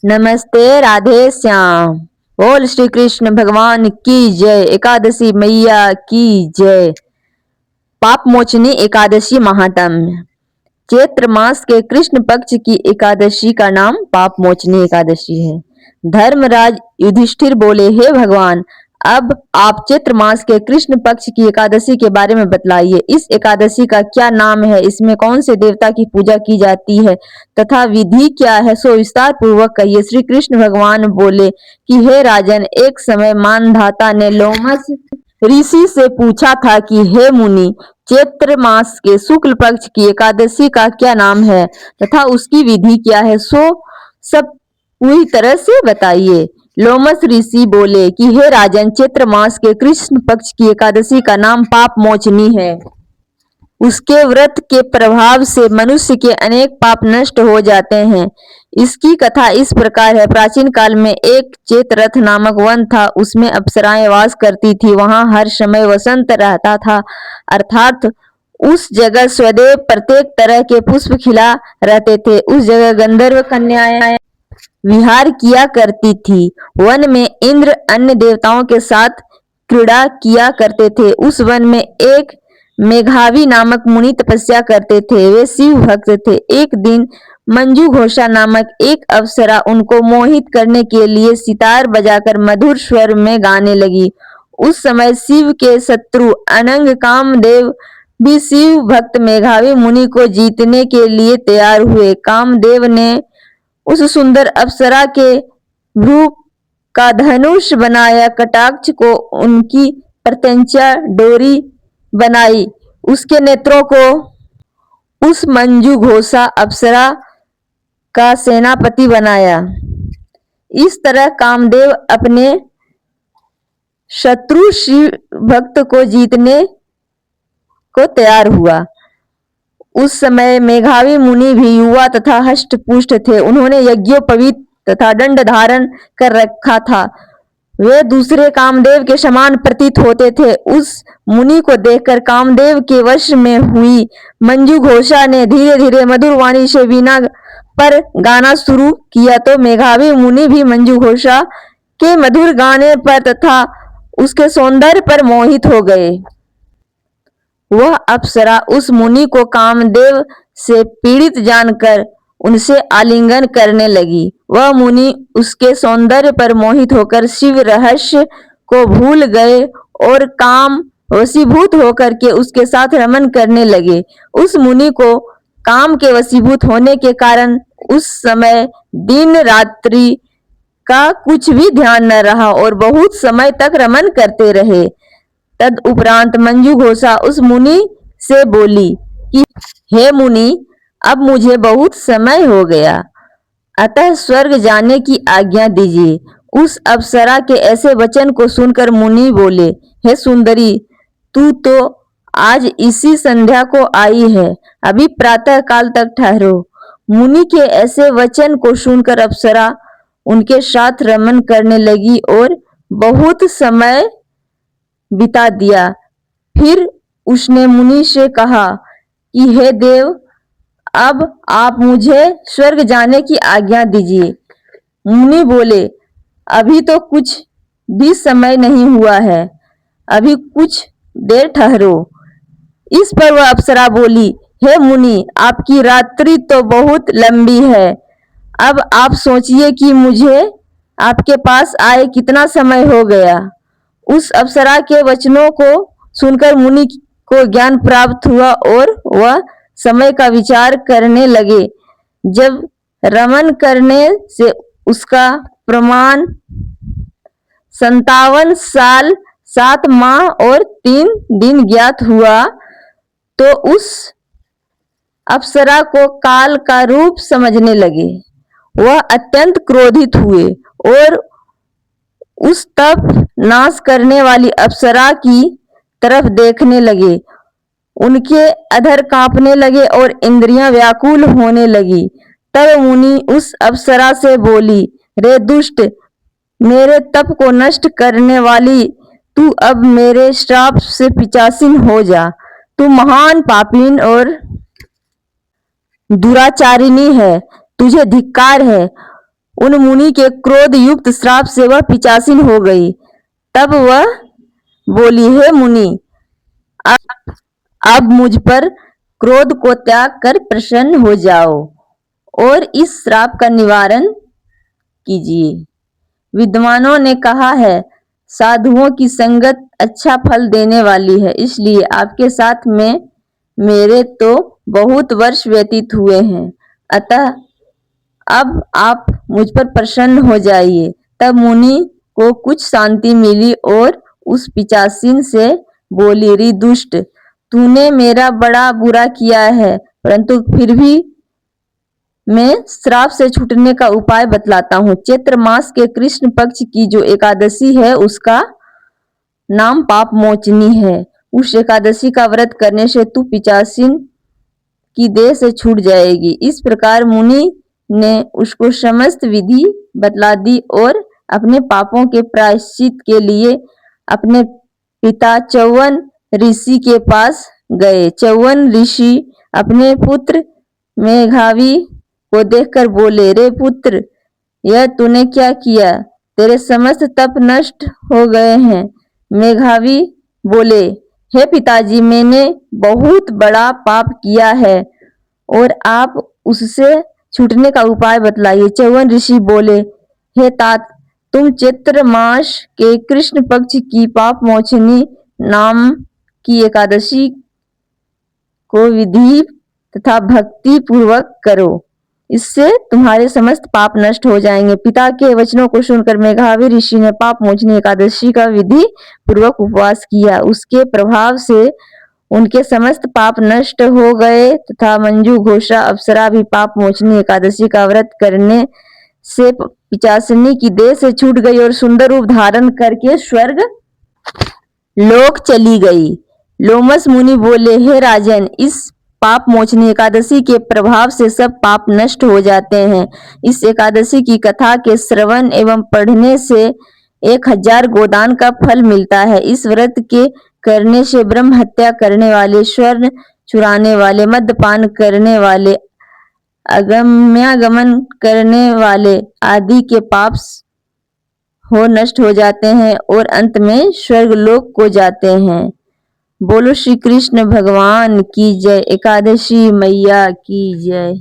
नमस्ते राधे श्याम। बोल श्री कृष्ण भगवान की जय। एकादशी मैया की जय। पाप मोचनी एकादशी महात्म्य। चैत्र मास के कृष्ण पक्ष की एकादशी का नाम पाप मोचनी एकादशी है। धर्मराज युधिष्ठिर बोले, हे भगवान, अब आप चैत्र मास के कृष्ण पक्ष की एकादशी के बारे में बतलाइए। इस एकादशी का क्या नाम है, इसमें कौन से देवता की पूजा की जाती है तथा विधि क्या है, सो विस्तार पूर्वक कहिए। श्री कृष्ण भगवान बोले कि हे राजन, एक समय मानधाता ने लोमस ऋषि से पूछा था कि हे मुनि, चैत्र मास के शुक्ल पक्ष की एकादशी का क्या नाम है तथा उसकी विधि क्या है, सो सब पूरी तरह से बताइए। लोमस ऋषि बोले कि हे राजन, चैत्र मास के कृष्ण पक्ष की एकादशी का नाम पाप मोचनी है। उसके व्रत के प्रभाव से मनुष्य के अनेक पाप नष्ट हो जाते हैं। इसकी कथा इस प्रकार है। प्राचीन काल में एक चेतरथ नामक वन था। उसमें अप्सराएं वास करती थी। वहां हर समय वसंत रहता था, अर्थात उस जगह सदैव प्रत्येक तरह के पुष्प खिला रहते थे। उस जगह गंधर्व कन्याएं विहार किया करती थी। वन में इंद्र अन्य देवताओं के साथ क्रीड़ा किया करते थे। उस वन में एक मेघावी नामक मुनि तपस्या करते थे। वे शिव भक्त थे। एक दिन मंजू घोषा नामक एक अप्सरा उनको मोहित करने के लिए सितार बजाकर मधुर स्वर में गाने लगी। उस समय शिव के शत्रु अनंग कामदेव भी शिव भक्त मेघावी मुनि को जीतने के लिए तैयार हुए। कामदेव ने उस सुंदर अप्सरा के भ्रू का धनुष बनाया, कटाक्ष को उनकी प्रत्यंचा डोरी बनाई, उसके नेत्रों को उस मंजू घोषा अप्सरा का सेनापति बनाया। इस तरह कामदेव अपने शत्रु शिव भक्त को जीतने को तैयार हुआ। उस समय मेघावी मुनि भी युवा तथा हष्ट पुष्ट थे। उन्होंने यज्ञोपवीत तथा दंड धारण कर रखा था। वे दूसरे कामदेव के समान प्रतीत होते थे। उस मुनि को देखकर कामदेव के वश में हुई मंजू घोषा ने धीरे धीरे मधुर वाणी से वीणा पर गाना शुरू किया, तो मेघावी मुनि भी मंजू घोषा के मधुर गाने पर तथा उसके सौंदर्य पर मोहित हो गए। वह अप्सरा उस मुनि को कामदेव से पीड़ित जानकर उनसे आलिंगन करने लगी। वह मुनि उसके सौंदर्य पर मोहित होकर शिव रहस्य को भूल गए और काम वशीभूत होकर के उसके साथ रमन करने लगे। उस मुनि को काम के वशीभूत होने के कारण उस समय दिन रात्रि का कुछ भी ध्यान न रहा और बहुत समय तक रमन करते रहे। तद उपरांत मंजू घोषा उस मुनि से बोली कि हे मुनि, अब मुझे बहुत समय हो गया, अतः स्वर्ग जाने की आज्ञा दीजिए। उस अप्सरा के ऐसे वचन को सुनकर मुनि बोले, हे सुंदरी, तू तो आज इसी संध्या को आई है, अभी प्रातः काल तक ठहरो। मुनि के ऐसे वचन को सुनकर अप्सरा उनके साथ रमन करने लगी और बहुत समय बिता दिया। फिर उसने मुनि से कहा कि हे देव, अब आप मुझे स्वर्ग जाने की आज्ञा दीजिए। मुनि बोले, अभी तो कुछ भी समय नहीं हुआ है, अभी कुछ देर ठहरो। इस पर वह अप्सरा बोली, हे मुनि, आपकी रात्रि तो बहुत लंबी है, अब आप सोचिए कि मुझे आपके पास आए कितना समय हो गया। उस अप्सरा के वचनों को सुनकर मुनि को ज्ञान प्राप्त हुआ और वह समय का विचार करने लगे। जब रमन करने से उसका प्रमाण 57 साल 7 माह और 3 दिन ज्ञात हुआ, तो उस अप्सरा को काल का रूप समझने लगे। वह अत्यंत क्रोधित हुए और उस तप नाश करने वाली अप्सरा की तरफ देखने लगे। उनके अधर कांपने लगे और इंद्रियां व्याकुल होने लगी। तब मुनि उस अप्सरा से बोली, रे दुष्ट, मेरे तप को नष्ट करने वाली, तू अब मेरे श्राप से पिचासीन हो जा। तू महान पापीन और दुराचारिणी है, तुझे धिक्कार है। उन मुनि के क्रोध युक्त श्राप से वह पिचासिन हो गई। तब वह बोली, हे मुनि, अब मुझ पर क्रोध को त्याग कर प्रसन्न हो जाओ और इस श्राप का निवारण कीजिए। विद्वानों ने कहा है, साधुओं की संगत अच्छा फल देने वाली है, इसलिए आपके साथ में मेरे तो बहुत वर्ष व्यतीत हुए हैं, अतः अब आप मुझ पर प्रसन्न हो जाइए। तब मुनि को कुछ शांति मिली और उस पिचासिन से बोली, री दुष्ट, तूने मेरा बड़ा बुरा किया है, परंतु फिर भी मैं श्राप से छूटने का उपाय बतलाता हूँ। चैत्र मास के कृष्ण पक्ष की जो एकादशी है उसका नाम पाप मोचनी है। उस एकादशी का व्रत करने से तू पिचासिन की देह से छूट जाएगी। इस प्रकार मुनि ने उसको समस्त विधि बतला दी और अपने पापों के प्रायश्चित के लिए अपने पिता च्यवन ऋषि के पास गए। च्यवन ऋषि अपने पुत्र मेघावी को देखकर बोले, रे पुत्र, यह तूने क्या किया? तेरे समस्त तप नष्ट हो गए हैं। मेघावी बोले, हे पिताजी, मैंने बहुत बड़ा पाप किया है और आप उससे छूटने का उपाय बतलाइए। च्यवन ऋषि बोले, हे तात, तुम चैत्र मास के कृष्ण पक्ष की पाप मोचनी नाम की एकादशी को विधि तथा भक्ति पूर्वक करो, इससे तुम्हारे समस्त पाप नष्ट हो जाएंगे। पिता के वचनों को सुनकर मेघावी ऋषि ने पाप मोचनी एकादशी का विधि पूर्वक उपवास किया। उसके प्रभाव से उनके समस्त पाप नष्ट हो गए तथा मंजू घोषा अप्सरा भी पाप मोचनी एकादशी का व्रत करने से पिचासिनी की देह से छूट गई और सुंदर रूप धारण करके स्वर्ग लोक चली गई। लोमस मुनि बोले, हे राजन, इस पाप मोचनी एकादशी के प्रभाव से सब पाप नष्ट हो जाते हैं। इस एकादशी की कथा के श्रवण एवं पढ़ने से 1000 गोदान का फल मिलता है। इस व्रत के करने से ब्रह्म हत्या करने वाले, स्वर्ण चुराने वाले, मद्यपान करने वाले, अगम्यागमन करने वाले आदि के पाप नष्ट हो जाते हैं और अंत में स्वर्गलोक को जाते हैं। बोलो श्री कृष्ण भगवान की जय। एकादशी मैया की जय।